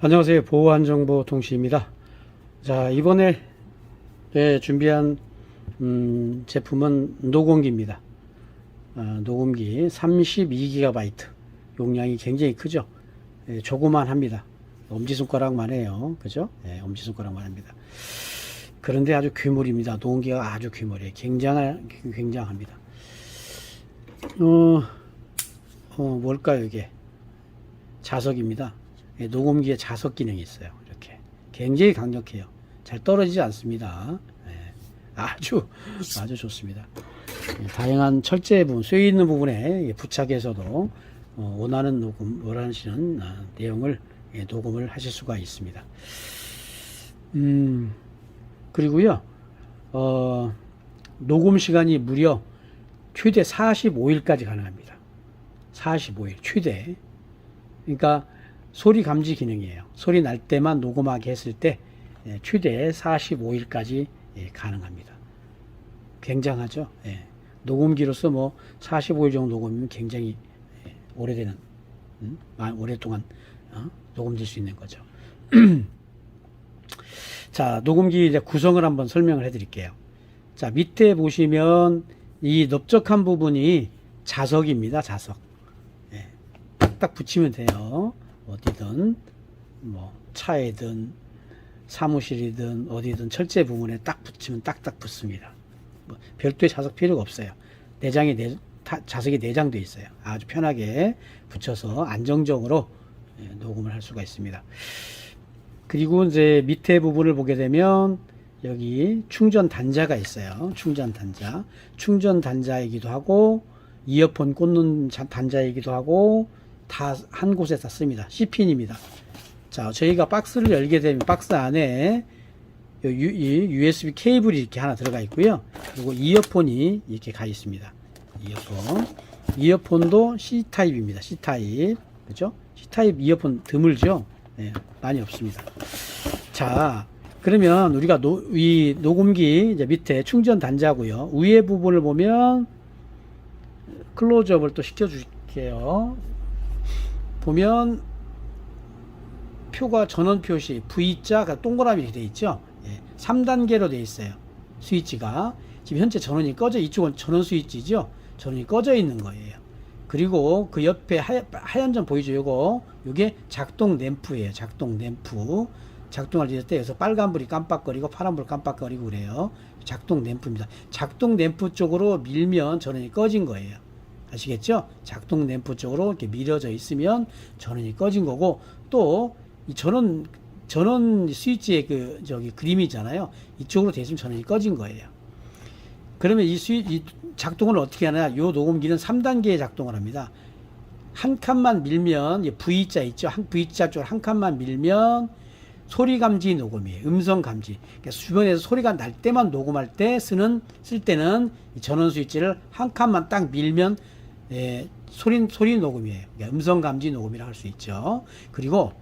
안녕하세요. 보안정보통신입니다. 자, 이번에 준비한 제품은 녹음기입니다. 녹음기 32GB 용량이 굉장히 크죠. 조그만 합니다. 엄지손가락만 해요. 그죠? 엄지손가락만 합니다. 그런데 아주 괴물입니다. 녹음기가 아주 괴물이에요. 굉장합니다. 뭘까요, 이게? 자석입니다. 녹음기에 자석 기능이 있어요. 이렇게 굉장히 강력해요. 잘 떨어지지 않습니다. 아주 좋습니다. 다양한 철제 부분, 쇠 있는 부분에 부착해서도 원하시는 내용을 녹음을 하실 수가 있습니다. 그리고요, 녹음 시간이 무려 최대 45일까지 가능합니다. 45일 최대. 그러니까 소리 감지 기능이에요. 소리 날 때만 녹음하게 했을 때 최대 45일까지 가능합니다. 굉장하죠. 녹음기로서 뭐 45일 정도 녹음이면 굉장히 오랫동안 녹음될 수 있는 거죠. 자, 녹음기 이제 구성을 한번 설명을 해 드릴게요. 자, 밑에 보시면 이 넓적한 부분이 자석입니다. 자석. 딱 붙이면 돼요. 어디든 뭐 차에든 사무실이든 어디든 철제 부분에 딱 붙이면 딱딱 붙습니다. 뭐 별도의 자석 필요가 없어요. 자석이 내장되어 있어요. 아주 편하게 붙여서 안정적으로 녹음을 할 수가 있습니다. 그리고 이제 밑에 부분을 보게 되면 여기 충전 단자가 있어요. 충전 단자이기도 하고 이어폰 꽂는 단자이기도 하고 다 한 곳에 다 씁니다. C핀입니다. 자, 저희가 박스를 열게 되면 박스 안에 이 USB 케이블이 이렇게 하나 들어가 있고요. 그리고 이어폰이 이렇게 가 있습니다. 이어폰도 C타입입니다. C타입. 그죠? C타입 이어폰 드물죠? 많이 없습니다. 자, 그러면 우리가 이 녹음기 이제 밑에 충전 단자고요. 위에 부분을 보면 클로즈업을 또 시켜줄게요. 보면 표가 전원 표시 V자 동그라미 이렇게 되어 있죠. 3단계로 되어 있어요. 스위치가 지금 현재 전원이 꺼져, 이쪽은 전원 스위치죠. 전원이 꺼져 있는 거예요. 그리고 그 옆에 하얀 점 보이죠? 요게 작동 램프예요. 작동 램프. 작동할 때 여기서 빨간불이 깜빡거리고 파란불 깜빡거리고 그래요. 작동 램프입니다. 작동 램프 쪽으로 밀면 전원이 꺼진 거예요. 아시겠죠? 작동 램프 쪽으로 이렇게 밀어져 있으면 전원이 꺼진 거고, 또 이 전원 스위치의 그림이잖아요. 이쪽으로 돼 있으면 전원이 꺼진 거예요. 그러면 이 작동을 어떻게 하냐? 요 녹음기는 3단계에 작동을 합니다. 한 칸만 밀면 V자 있죠? V자 쪽으로 한 칸만 밀면 소리 감지 녹음이에요. 음성 감지. 그러니까 주변에서 소리가 날 때만 녹음할 때 쓸 때는 이 전원 스위치를 한 칸만 딱 밀면 소리 녹음이에요. 그러니까 음성 감지 녹음이라 할 수 있죠. 그리고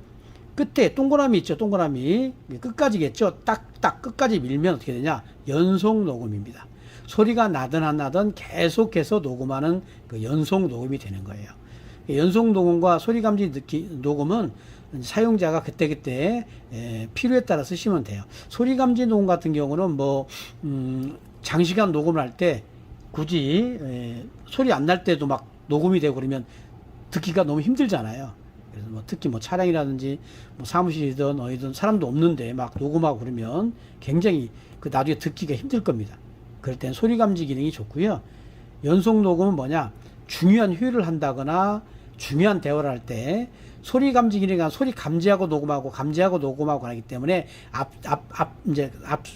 끝에 동그라미 있죠. 동그라미 끝까지겠죠. 딱 끝까지 밀면 어떻게 되냐? 연속 녹음입니다. 소리가 나든 안 나든 계속해서 녹음하는 그 연속 녹음이 되는 거예요. 연속 녹음과 소리 감지 녹음은 사용자가 그때그때 필요에 따라 쓰시면 돼요. 소리 감지 녹음 같은 경우는 장시간 녹음을 할 때 굳이 소리 안 날 때도 막 녹음이 되고 그러면 듣기가 너무 힘들잖아요. 그래서 특히 차량이라든지 사무실이든 어디든 사람도 없는데 막 녹음하고 그러면 굉장히 나중에 듣기가 힘들 겁니다. 그럴 땐 소리 감지 기능이 좋고요. 연속 녹음은 뭐냐? 중요한 회의를 한다거나 중요한 대화를 할 때 소리 감지 기능이 아니라 소리 감지하고 녹음하고 하기 때문에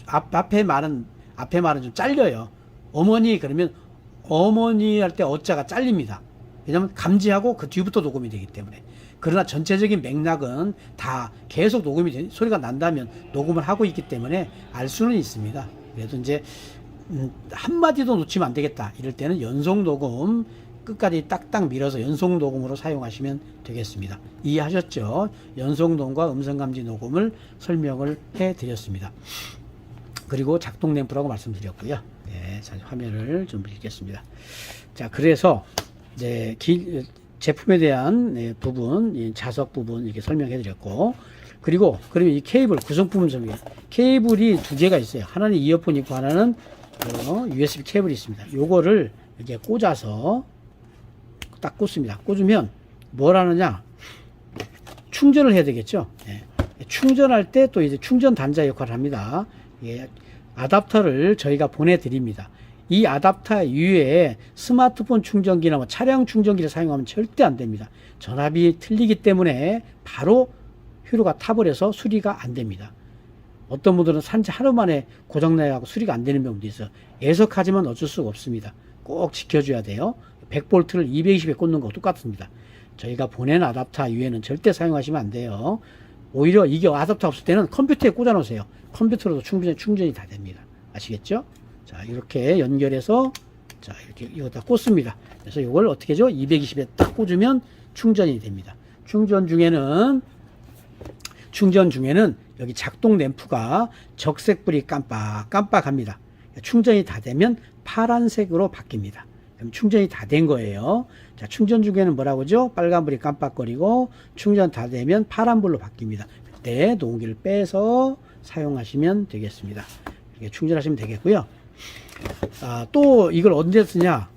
앞에 말은 좀 잘려요. 어머니 그러면 어머니 할 때 어자가 잘립니다. 왜냐면 감지하고 그 뒤부터 녹음이 되기 때문에. 그러나 전체적인 맥락은 다 계속 소리가 난다면 녹음을 하고 있기 때문에 알 수는 있습니다. 그래도 이제 한마디도 놓치면 안 되겠다. 이럴 때는 연속 녹음 끝까지 딱딱 밀어서 연속 녹음으로 사용하시면 되겠습니다. 이해하셨죠? 연속 녹음과 음성 감지 녹음을 설명을 해 드렸습니다. 그리고 작동 램프라고 말씀드렸고요. 자, 화면을 좀 빌리겠습니다. 자, 그래서 이제 제품에 대한 부분, 자석 부분 이렇게 설명해 드렸고, 그리고 그러면 이 케이블 구성품은 좀 케이블이 두 개가 있어요. 하나는 이어폰 있고 하나는 USB 케이블이 있습니다. 요거를 이렇게 꽂아서 딱 꽂습니다. 꽂으면 뭘 하느냐? 충전을 해야 되겠죠. 예. 충전할 때 또 이제 충전 단자 역할을 합니다. 예. 아답터를 저희가 보내드립니다. 이 아답터 이외에 스마트폰 충전기나 뭐 차량 충전기를 사용하면 절대 안 됩니다. 전압이 틀리기 때문에 바로 휴로가 타버려서 수리가 안 됩니다. 어떤 분들은 산지 하루 만에 고장나고 수리가 안 되는 경우도 있어요. 애석하지만 어쩔 수가 없습니다. 꼭 지켜줘야 돼요. 100V를 220에 꽂는 거 똑같습니다. 저희가 보낸 아답터 이외에는 절대 사용하시면 안 돼요. 오히려 이게 아답터 없을 때는 컴퓨터에 꽂아 놓으세요. 컴퓨터로도 충전이 다 됩니다. 아시겠죠? 자, 이렇게 연결해서 자, 이렇게 이거 다 꽂습니다. 그래서 이걸 어떻게 하죠? 220에 딱 꽂으면 충전이 됩니다. 충전 중에는 여기 작동 램프가 적색불이 깜빡합니다. 충전이 다 되면 파란색으로 바뀝니다. 그럼 충전이 다 된 거예요. 자, 충전 중에는 뭐라고 하죠? 빨간불이 깜빡거리고 충전 다 되면 파란불로 바뀝니다. 그때 녹음기를 빼서 사용하시면 되겠습니다. 이렇게 충전하시면 되겠고요. 또 이걸 언제 쓰냐?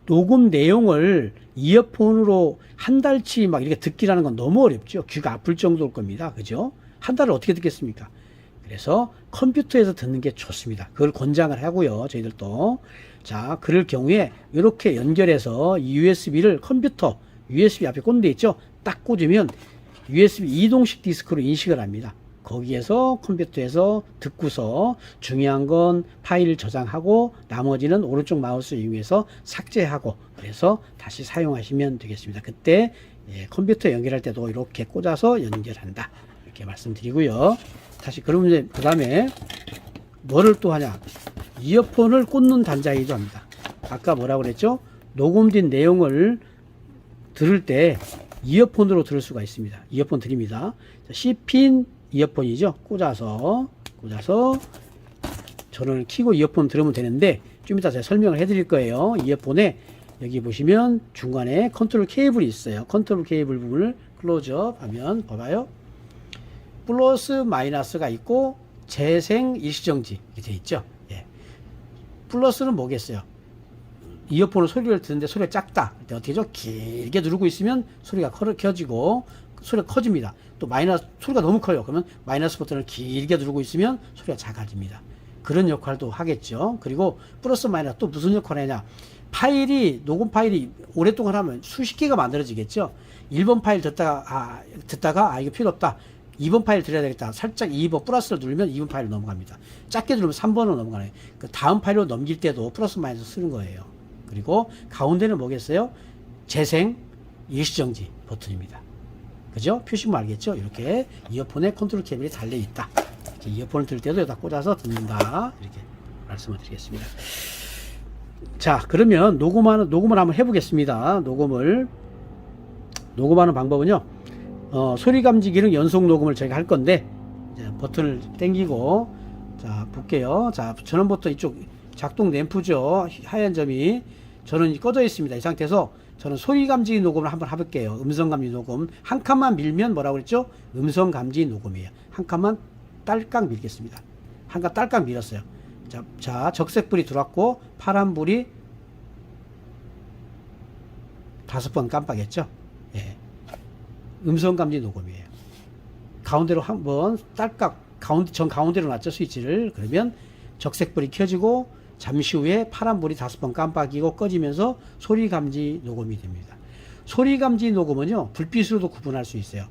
녹음 내용을 이어폰으로 한 달치 막 이렇게 듣기라는 건 너무 어렵죠. 귀가 아플 정도일 겁니다. 그죠? 한 달을 어떻게 듣겠습니까? 그래서 컴퓨터에서 듣는 게 좋습니다. 그걸 권장을 하고요. 저희들도. 자, 그럴 경우에 이렇게 연결해서 USB를 컴퓨터 USB 앞에 꽂는 데 있죠. 딱 꽂으면 USB 이동식 디스크로 인식을 합니다. 거기에서 컴퓨터에서 듣고서 중요한 건 파일을 저장하고 나머지는 오른쪽 마우스 이용해서 삭제하고 그래서 다시 사용하시면 되겠습니다. 그때 컴퓨터 연결할 때도 이렇게 꽂아서 연결한다. 이렇게 말씀드리고요. 다시 그러면 이제 그 다음에 뭐를 또 하냐? 이어폰을 꽂는 단자이기도 합니다. 아까 뭐라고 그랬죠? 녹음된 내용을 들을 때 이어폰으로 들을 수가 있습니다. 이어폰 드립니다. C핀 이어폰이죠. 꽂아서 전원을 켜고 이어폰 들으면 되는데 좀 이따 제가 설명을 해드릴 거예요. 이어폰에 여기 보시면 중간에 컨트롤 케이블이 있어요. 컨트롤 케이블 부분을 클로즈업 하면 봐봐요. 플러스 마이너스가 있고 재생 일시정지 이렇게 되어 있죠. 예. 플러스는 뭐겠어요? 이어폰으로 소리를 듣는데 소리가 작다. 그때 어떻게 하죠? 길게 누르고 있으면 소리가 켜지고 소리가 커집니다. 또 마이너스 소리가 너무 커요. 그러면 마이너스 버튼을 길게 누르고 있으면 소리가 작아집니다. 그런 역할도 하겠죠. 그리고 플러스 마이너스 또 무슨 역할을 하냐? 녹음 파일이 오랫동안 하면 수십 개가 만들어지겠죠. 1번 파일 듣다가 이거 필요 없다. 2번 파일 들어야 되겠다. 살짝 2번 플러스를 누르면 2번 파일로 넘어갑니다. 작게 누르면 3번으로 넘어가네요. 그 다음 파일로 넘길 때도 플러스 마이너스 쓰는 거예요. 그리고 가운데는 뭐겠어요? 재생 일시정지 버튼입니다. 그죠? 표시문 알겠죠? 이렇게 이어폰에 컨트롤 케이블이 달려 있다. 이렇게 이어폰을 들 때도 여기다 꽂아서 듣는다. 이렇게 말씀을 드리겠습니다. 자, 그러면 녹음을 한번 해보겠습니다. 녹음하는 방법은요. 소리 감지 기능 연속 녹음을 저희가 할 건데 이제 버튼을 당기고 자 볼게요. 자, 전원부터 이쪽 작동 램프죠. 하얀 점이 전원이 꺼져 있습니다. 이 상태에서 저는 소리 감지 녹음을 한번 해볼게요. 음성 감지 녹음 한 칸만 밀면 뭐라고 그랬죠? 음성 감지 녹음이에요. 한 칸만 딸깍 밀겠습니다. 한 칸 딸깍 밀었어요. 자, 적색불이 들어왔고 파란불이 5번 깜빡했죠. 예. 음성 감지 녹음이에요. 가운데로 한번 딸깍 전 가운데로 놨죠. 스위치를. 그러면 적색불이 켜지고 잠시 후에 파란불이 5번 깜빡이고 꺼지면서 소리 감지 녹음이 됩니다. 소리 감지 녹음은요. 불빛으로도 구분할 수 있어요.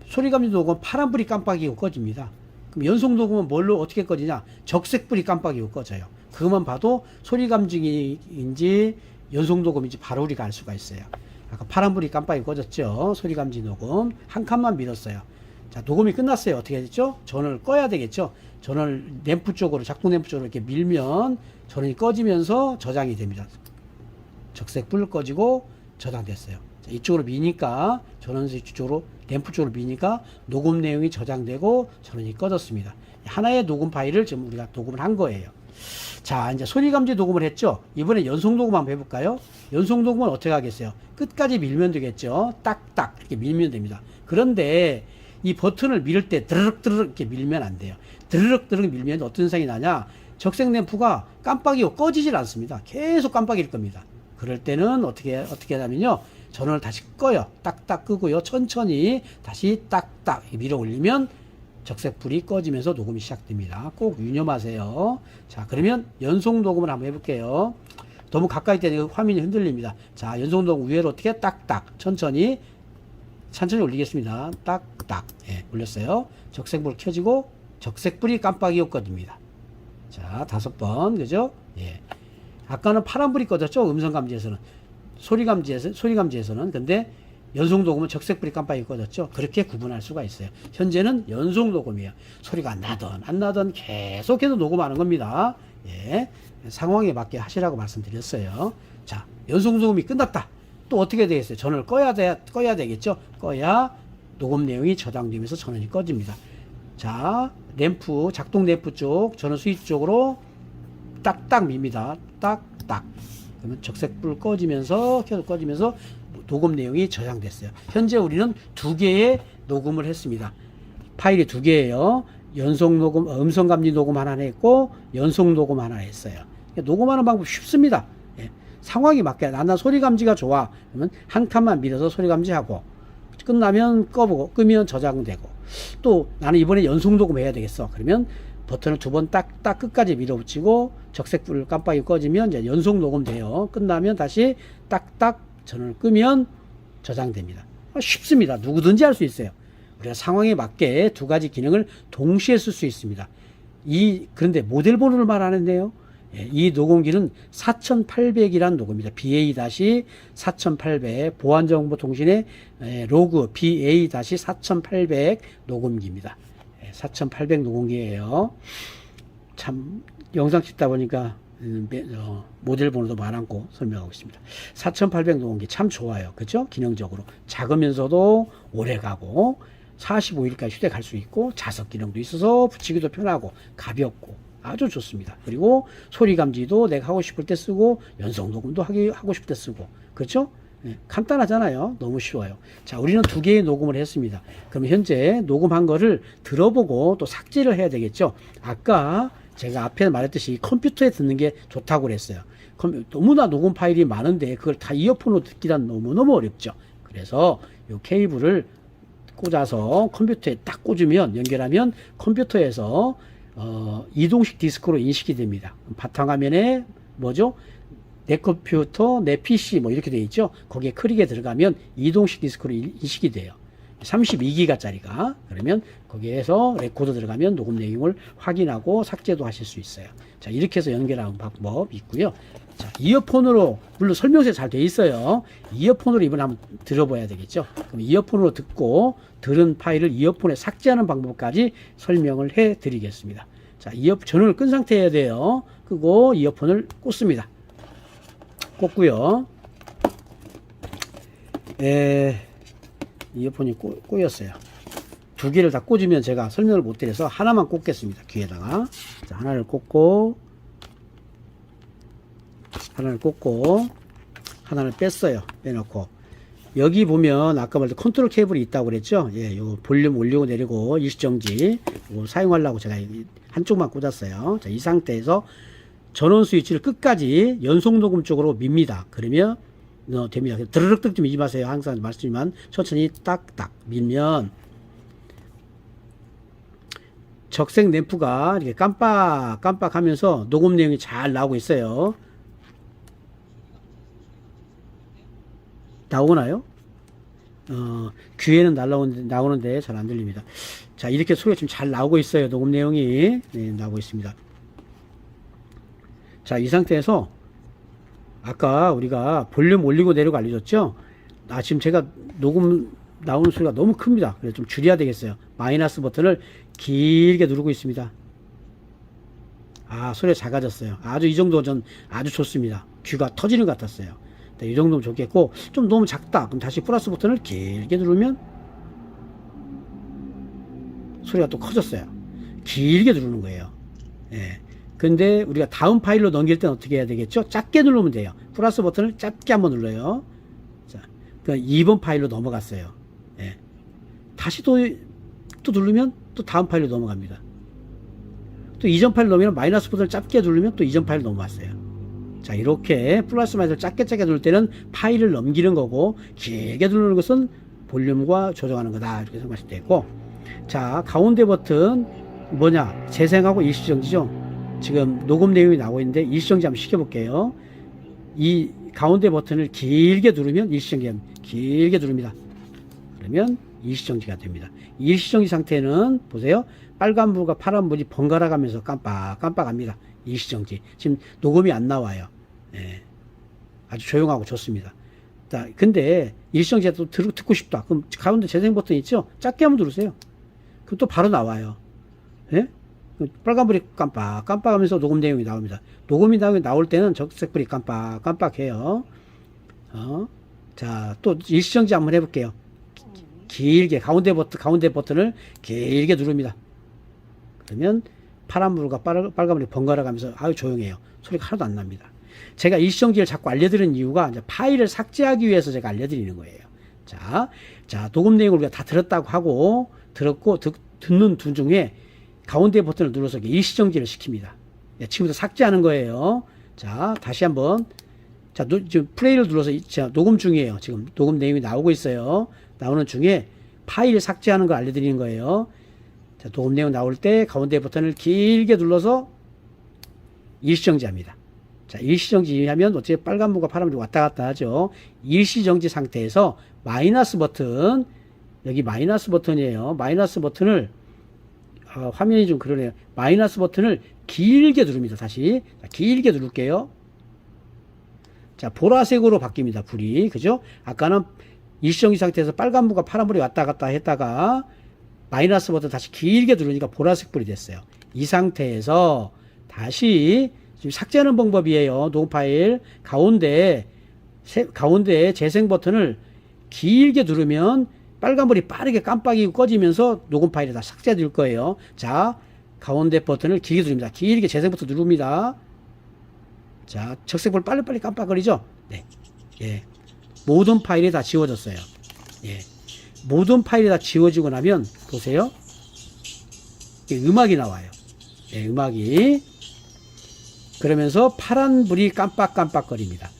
소리 감지 녹음은 파란불이 깜빡이고 꺼집니다. 그럼 연속 녹음은 뭘로 어떻게 꺼지냐? 적색불이 깜빡이고 꺼져요. 그것만 봐도 소리 감지인지 연속 녹음인지 바로 우리가 알 수가 있어요. 아까 파란불이 깜빡이 꺼졌죠. 소리 감지 녹음 한 칸만 밀었어요. 자, 녹음이 끝났어요. 어떻게 했죠? 전원을 꺼야 되겠죠. 전원을 램프 쪽으로 작동 램프 쪽으로 이렇게 밀면 전원이 꺼지면서 저장이 됩니다. 적색불 꺼지고 저장됐어요. 자, 이쪽으로 미니까 전원 스위치 쪽으로 램프 쪽으로 미니까 녹음 내용이 저장되고 전원이 꺼졌습니다. 하나의 녹음 파일을 지금 우리가 녹음을 한 거예요. 자, 이제 소리 감지 녹음을 했죠. 이번에 연속 녹음 한번 해볼까요? 연속 녹음은 어떻게 하겠어요? 끝까지 밀면 되겠죠. 딱딱 이렇게 밀면 됩니다. 그런데 이 버튼을 밀을 때 드르륵 드르륵 이렇게 밀면 안 돼요. 드르륵 드르륵 밀면 어떤 현상이 나냐? 적색 램프가 깜빡이고 꺼지질 않습니다. 계속 깜빡일 겁니다. 그럴 때는 어떻게 하냐면요. 전원을 다시 꺼요. 딱딱 끄고요. 천천히 다시 딱딱 밀어 올리면 적색불이 꺼지면서 녹음이 시작됩니다. 꼭 유념하세요. 자, 그러면 연속 녹음을 한번 해볼게요. 너무 가까이 때는 화면이 흔들립니다. 자, 연속 녹음 위로 어떻게 딱딱 천천히 올리겠습니다. 딱딱. 예, 올렸어요. 적색불 켜지고 적색불이 깜빡이고 꺼집니다. 자, 5번. 그죠? 예. 아까는 파란불이 꺼졌죠? 음성 감지에서는. 소리 감지에서는. 근데 연속 녹음은 적색불이 깜빡이 꺼졌죠? 그렇게 구분할 수가 있어요. 현재는 연속 녹음이에요. 소리가 나든 안 나든 계속해서 녹음하는 겁니다. 예. 상황에 맞게 하시라고 말씀드렸어요. 자, 연속 녹음이 끝났다. 또 어떻게 되겠어요? 전원을 꺼야 되겠죠? 꺼야 녹음 내용이 저장되면서 전원이 꺼집니다. 자, 램프, 작동 램프 쪽, 전원 스위치 쪽으로 딱딱 밉니다. 딱딱. 그러면 적색불 꺼지면서, 계속 꺼지면서 녹음 내용이 저장됐어요. 현재 우리는 2개의 녹음을 했습니다. 파일이 2개예요. 연속 녹음, 음성 감지 녹음 하나 했고, 연속 녹음 하나 했어요. 녹음하는 방법 쉽습니다. 예. 상황이 맞게, 난 소리 감지가 좋아. 그러면 한 칸만 밀어서 소리 감지하고, 끝나면 꺼보고, 끄면 저장되고, 또 나는 이번에 연속 녹음 해야 되겠어. 그러면 버튼을 2번 딱딱 끝까지 밀어붙이고, 적색불 깜빡이 꺼지면 이제 연속 녹음돼요. 끝나면 다시 딱딱 전원을 끄면 저장됩니다. 쉽습니다. 누구든지 할 수 있어요. 우리가 상황에 맞게 2가지 기능을 동시에 쓸 수 있습니다. 그런데 모델 번호를 말하는데요. 예, 이 녹음기는 4800이란 녹음입니다. BA-4800 보안정보통신의 로그 BA-4800 녹음기입니다. 4800 녹음기예요. 참 영상 찍다 보니까 모델 번호도 말 않고 설명하고 있습니다. 4800 녹음기 참 좋아요. 그죠? 기능적으로 작으면서도 오래가고 45일까지 휴대 갈 수 있고 자석 기능도 있어서 붙이기도 편하고 가볍고 아주 좋습니다. 그리고 소리 감지도 내가 하고 싶을 때 쓰고 연속 녹음도 하고 싶을 때 쓰고 그렇죠? 네, 간단하잖아요. 너무 쉬워요. 자, 우리는 2개의 녹음을 했습니다. 그럼 현재 녹음한 거를 들어보고 또 삭제를 해야 되겠죠. 아까 제가 앞에 말했듯이 컴퓨터에 듣는 게 좋다고 그랬어요. 너무나 녹음 파일이 많은데 그걸 다 이어폰으로 듣기란 너무너무 어렵죠. 그래서 이 케이블을 꽂아서 컴퓨터에 딱 꽂으면 연결하면 컴퓨터에서 이동식 디스크로 인식이 됩니다. 바탕화면에 뭐죠? 내 컴퓨터, 내 PC 뭐 이렇게 되어 있죠. 거기에 클릭에 들어가면 이동식 디스크로 인식이 돼요. 32기가짜리가. 그러면 거기에서 레코더 들어가면 녹음 내용을 확인하고 삭제도 하실 수 있어요. 자, 이렇게 해서 연결하는 방법이 있고요. 자, 이어폰으로, 물론 설명서에 잘 돼 있어요. 이어폰으로 이번에 한번 들어봐야 되겠죠. 그럼 이어폰으로 듣고 들은 파일을 이어폰에 삭제하는 방법까지 설명을 해 드리겠습니다. 자, 전원을 끈 상태여야 돼요. 끄고 이어폰을 꽂습니다. 꽂고요. 이어폰이 꼬였어요. 2개를 다 꽂으면 제가 설명을 못 드려서 하나만 꽂겠습니다. 귀에다가. 자, 하나를 꽂고 하나를 뺐어요. 빼놓고 여기 보면 아까 말했던 컨트롤 케이블이 있다고 그랬죠. 예, 요 볼륨 올리고 내리고 일시정지 이거 사용하려고 제가 한쪽만 꽂았어요. 자, 이 상태에서 전원 스위치를 끝까지 연속 녹음 쪽으로 밉니다. 그러면 됩니다. 드르륵 좀 밀지 마세요. 항상 말씀이지만 천천히 딱딱 밀면 적색 램프가 이렇게 깜빡 하면서 녹음 내용이 잘 나오고 있어요. 나오나요? 귀에는 나오는데 잘 안 들립니다. 자, 이렇게 소리가 지금 잘 나오고 있어요. 녹음 내용이. 네, 나오고 있습니다. 자, 이 상태에서 아까 우리가 볼륨 올리고 내리고 알려줬죠? 지금 제가 녹음 나오는 소리가 너무 큽니다. 그래서 좀 줄여야 되겠어요. 마이너스 버튼을 길게 누르고 있습니다. 소리가 작아졌어요. 아주 이 정도 전 아주 좋습니다. 귀가 터지는 것 같았어요. 이 정도면 좋겠고, 좀 너무 작다. 그럼 다시 플러스 버튼을 길게 누르면 소리가 또 커졌어요. 길게 누르는 거예요. 예. 근데 우리가 다음 파일로 넘길 때는 어떻게 해야 되겠죠? 작게 누르면 돼요. 플러스 버튼을 짧게 한번 눌러요. 자, 그러니까 2번 파일로 넘어갔어요. 예. 다시 또 또 누르면 또 다음 파일로 넘어갑니다. 또 이전 파일 넘으면 마이너스 버튼을 짧게 누르면 또 이전 파일 넘어왔어요. 자, 이렇게 플러스 마이너스를 짧게 누를 때는 파일을 넘기는 거고, 길게 누르는 것은 볼륨과 조정하는 거다, 이렇게 생각하시면 되고. 자, 가운데 버튼 뭐냐, 재생하고 일시정지죠. 지금 녹음 내용이 나오고 있는데 일시정지 한번 시켜볼게요. 이 가운데 버튼을 길게 누르면 일시정지, 길게 누릅니다. 그러면 일시정지가 됩니다. 일시정지 상태는 보세요, 빨간불과 파란불이 번갈아 가면서 깜빡합니다. 일시정지. 지금 녹음이 안 나와요. 예. 아주 조용하고 좋습니다. 자, 근데 일시정지가 또 듣고 싶다. 그럼 가운데 재생 버튼 있죠? 작게 한번 누르세요. 그럼 또 바로 나와요. 예? 빨간불이 깜빡하면서 녹음 내용이 나옵니다. 녹음이 나올 때는 적색불이 깜빡해요. 자, 또 일시정지 한번 해볼게요. 길게 가운데 버튼을 길게 누릅니다. 그러면 파란불과 빨간불이 번갈아 가면서 아주 조용해요. 소리가 하나도 안 납니다. 제가 일시정지를 자꾸 알려드리는 이유가 이제 파일을 삭제하기 위해서 제가 알려드리는 거예요. 자, 녹음 내용을 우리가 다 들었다고 하고, 듣는 중에 가운데 버튼을 눌러서 일시정지를 시킵니다. 지금부터 삭제하는 거예요. 자, 다시 한번. 자, 지금 플레이를 눌러서, 녹음 중이에요. 지금 녹음 내용이 나오고 있어요. 나오는 중에 파일 삭제하는 걸 알려드리는 거예요. 자, 녹음 내용 나올 때 가운데 버튼을 길게 눌러서 일시정지 합니다. 자, 일시정지 하면 어째 빨간불과 파란불이 왔다 갔다 하죠. 일시정지 상태에서 마이너스 버튼, 여기 마이너스 버튼이에요. 마이너스 버튼을, 화면이 좀 그러네요. 마이너스 버튼을 길게 누릅니다. 다시. 자, 길게 누를게요. 자, 보라색으로 바뀝니다. 불이. 그죠? 아까는 일시정지 상태에서 빨간불과 파란불이 왔다 갔다 했다가 마이너스 버튼 다시 길게 누르니까 보라색 불이 됐어요. 이 상태에서 다시 지금 삭제하는 방법이에요. 녹음 파일 가운데 재생 버튼을 길게 누르면 빨간불이 빠르게 깜빡이고 꺼지면서 녹음 파일이 다 삭제될 거예요. 자, 가운데 버튼을 길게 누릅니다. 길게 재생 버튼 누릅니다. 자, 적색불 빨리빨리 깜빡거리죠? 네. 예. 모든 파일이 다 지워졌어요. 예. 모든 파일이 다 지워지고 나면 보세요. 음악이 나와요. 예, 음악이. 그러면서 파란불이 깜빡거립니다.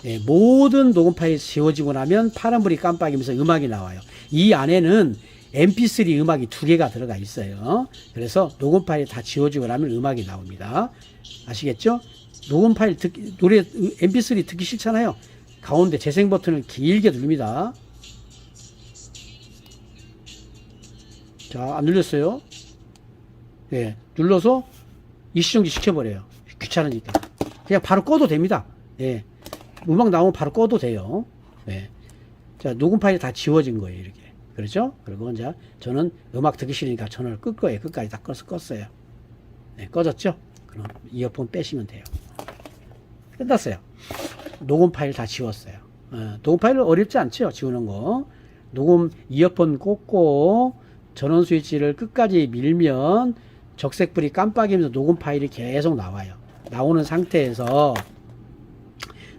예, 모든 녹음 파일이 지워지고 나면 파란불이 깜빡이면서 음악이 나와요. 이 안에는 mp3 음악이 2개가 들어가 있어요. 그래서 녹음 파일이 다 지워지고 나면 음악이 나옵니다. 아시겠죠? 녹음 파일 노래 mp3 듣기 싫잖아요. 가운데 재생 버튼을 길게 누릅니다. 자, 안 눌렸어요? 예, 눌러서 일시정지 시켜버려요. 귀찮으니까. 그냥 바로 꺼도 됩니다. 예. 음악 나오면 바로 꺼도 돼요. 예. 자, 녹음 파일이 다 지워진 거예요, 이렇게. 그렇죠? 그리고 이제 저는 음악 듣기 싫으니까 전원을 끌 거예요. 끝까지 다 껐어요. 네, 꺼졌죠? 그럼 이어폰 빼시면 돼요. 끝났어요. 녹음 파일 다 지웠어요. 녹음 파일은 어렵지 않죠? 지우는 거. 녹음 이어폰 꽂고 전원 스위치를 끝까지 밀면 적색불이 깜빡이면서 녹음 파일이 계속 나와요. 나오는 상태에서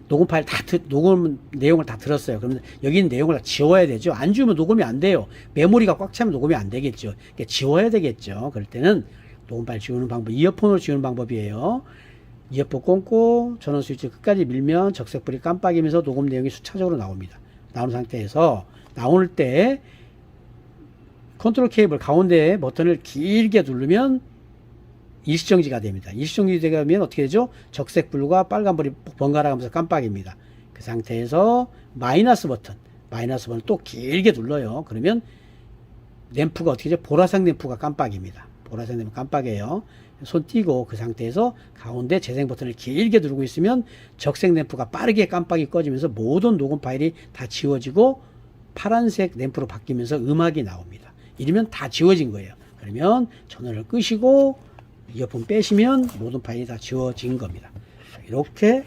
녹음 파일 녹음 내용을 다 들었어요. 그러면 여기 있는 내용을 다 지워야 되죠. 안 지우면 녹음이 안 돼요. 메모리가 꽉 차면 녹음이 안 되겠죠. 그러니까 지워야 되겠죠. 그럴 때는 녹음 파일 지우는 방법, 이어폰으로 지우는 방법이에요. 이어폰 꽂고 전원 스위치 끝까지 밀면 적색불이 깜빡이면서 녹음 내용이 수차적으로 나옵니다. 나오는 상태에서 나올 때 컨트롤 케이블 가운데 버튼을 길게 누르면 일시정지가 됩니다. 일시정지 되면 어떻게 되죠? 적색불과 빨간불이 번갈아 가면서 깜빡입니다. 그 상태에서 마이너스 버튼을 또 길게 눌러요. 그러면 램프가 어떻게 되죠? 보라색 램프가 깜빡입니다. 보라색 램프 깜빡이에요. 손 띄고 그 상태에서 가운데 재생 버튼을 길게 누르고 있으면 적색 램프가 빠르게 깜빡이 꺼지면서 모든 녹음 파일이 다 지워지고 파란색 램프로 바뀌면서 음악이 나옵니다. 이러면 다 지워진 거예요. 그러면 전원을 끄시고 이어폰 빼시면 모든 파일이 다 지워진 겁니다. 이렇게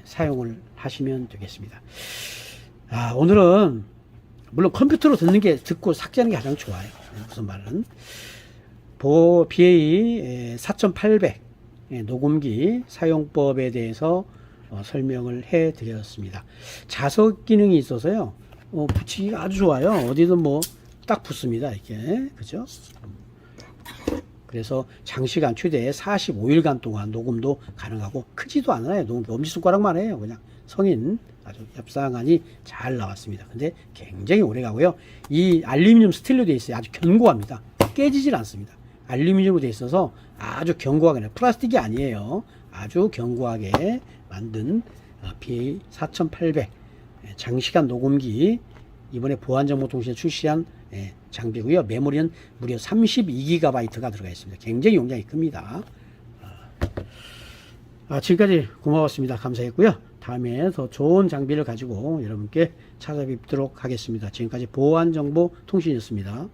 사용을 하시면 되겠습니다. 오늘은 물론 컴퓨터로 듣고 삭제하는 게 가장 좋아요. 무슨 말은 BA 4800 녹음기 사용법에 대해서 설명을 해 드렸습니다. 자석 기능이 있어서요. 붙이기가 아주 좋아요. 어디든 뭐 딱 붙습니다. 이렇게. 그죠? 그래서 장시간 최대 45일간 동안 녹음도 가능하고 크지도 않아요. 엄지손가락만 해요. 그냥 성인 아주 엽상안이 잘 나왔습니다. 근데 굉장히 오래 가고요. 이 알루미늄 스틸로 되어 있어요. 아주 견고합니다. 깨지질 않습니다. 알루미늄으로 되어 있어서 아주 견고하게, 플라스틱이 아니에요. 아주 견고하게 만든 BA4800 장시간 녹음기, 이번에 보안정보통신에 출시한 장비고요. 메모리는 무려 32GB가 들어가 있습니다. 굉장히 용량이 큽니다. 지금까지 고마웠습니다. 감사했고요. 다음에 더 좋은 장비를 가지고 여러분께 찾아뵙도록 하겠습니다. 지금까지 보안정보통신이었습니다.